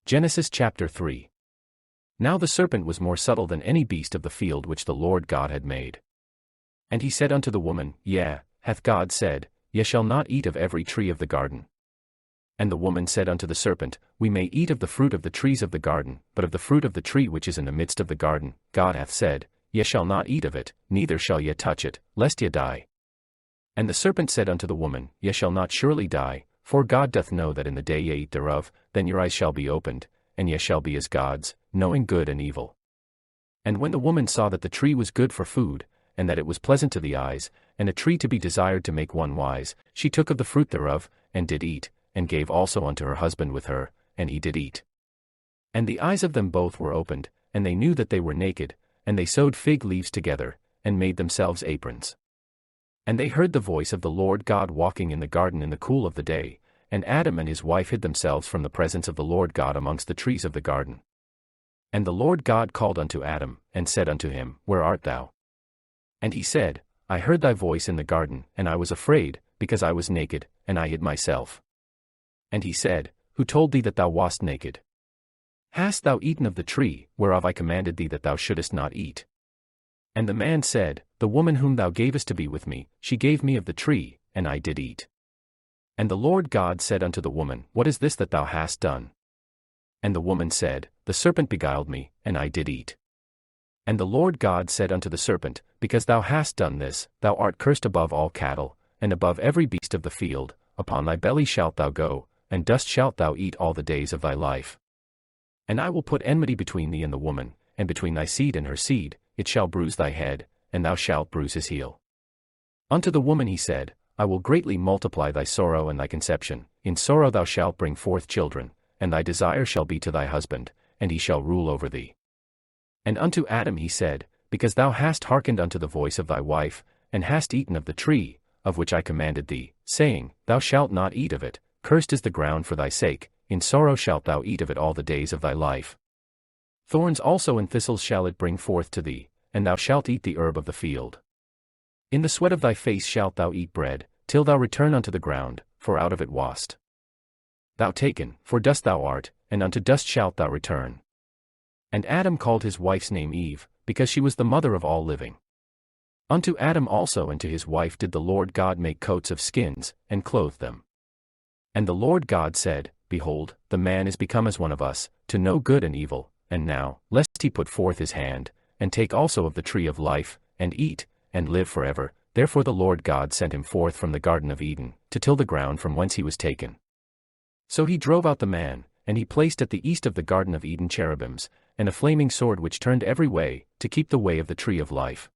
Genesis chapter 3. Now the serpent was more subtle than any beast of the field which the Lord God had made. And he said unto the woman, Yea, hath God said, Ye shall not eat of every tree of the garden? And the woman said unto the serpent, We may eat of the fruit of the trees of the garden, but of the fruit of the tree which is in the midst of the garden, God hath said, Ye shall not eat of it, neither shall ye touch it, lest ye die. And the serpent said unto the woman, Ye shall not surely die, for God doth know that in the day ye eat thereof, then your eyes shall be opened, and ye shall be as gods, knowing good and evil. And when the woman saw that the tree was good for food, and that it was pleasant to the eyes, and a tree to be desired to make one wise, she took of the fruit thereof, and did eat, and gave also unto her husband with her, and he did eat. And the eyes of them both were opened, and they knew that they were naked, and they sewed fig leaves together, and made themselves aprons. And they heard the voice of the Lord God walking in the garden in the cool of the day, and Adam and his wife hid themselves from the presence of the Lord God amongst the trees of the garden. And the Lord God called unto Adam, and said unto him, Where art thou? And he said, I heard thy voice in the garden, and I was afraid, because I was naked, and I hid myself. And he said, Who told thee that thou wast naked? Hast thou eaten of the tree, whereof I commanded thee that thou shouldest not eat? And the man said, The woman whom thou gavest to be with me, she gave me of the tree, and I did eat. And the Lord God said unto the woman, What is this that thou hast done? And the woman said, The serpent beguiled me, and I did eat. And the Lord God said unto the serpent, Because thou hast done this, thou art cursed above all cattle, and above every beast of the field, upon thy belly shalt thou go, and dust shalt thou eat all the days of thy life. And I will put enmity between thee and the woman, and between thy seed and her seed, it shall bruise thy head, and thou shalt bruise his heel. Unto the woman he said, I will greatly multiply thy sorrow and thy conception, in sorrow thou shalt bring forth children, and thy desire shall be to thy husband, and he shall rule over thee. And unto Adam he said, Because thou hast hearkened unto the voice of thy wife, and hast eaten of the tree, of which I commanded thee, saying, Thou shalt not eat of it, cursed is the ground for thy sake, in sorrow shalt thou eat of it all the days of thy life. Thorns also and thistles shall it bring forth to thee, and thou shalt eat the herb of the field. In the sweat of thy face shalt thou eat bread, till thou return unto the ground, for out of it wast thou taken, for dust thou art, and unto dust shalt thou return. And Adam called his wife's name Eve, because she was the mother of all living. Unto Adam also and to his wife did the Lord God make coats of skins, and clothe them. And the Lord God said, Behold, the man is become as one of us, to know good and evil, and now, lest he put forth his hand, and take also of the tree of life, and eat, and live forever. Therefore the Lord God sent him forth from the Garden of Eden, to till the ground from whence he was taken. So he drove out the man, and he placed at the east of the Garden of Eden cherubims, and a flaming sword which turned every way, to keep the way of the tree of life.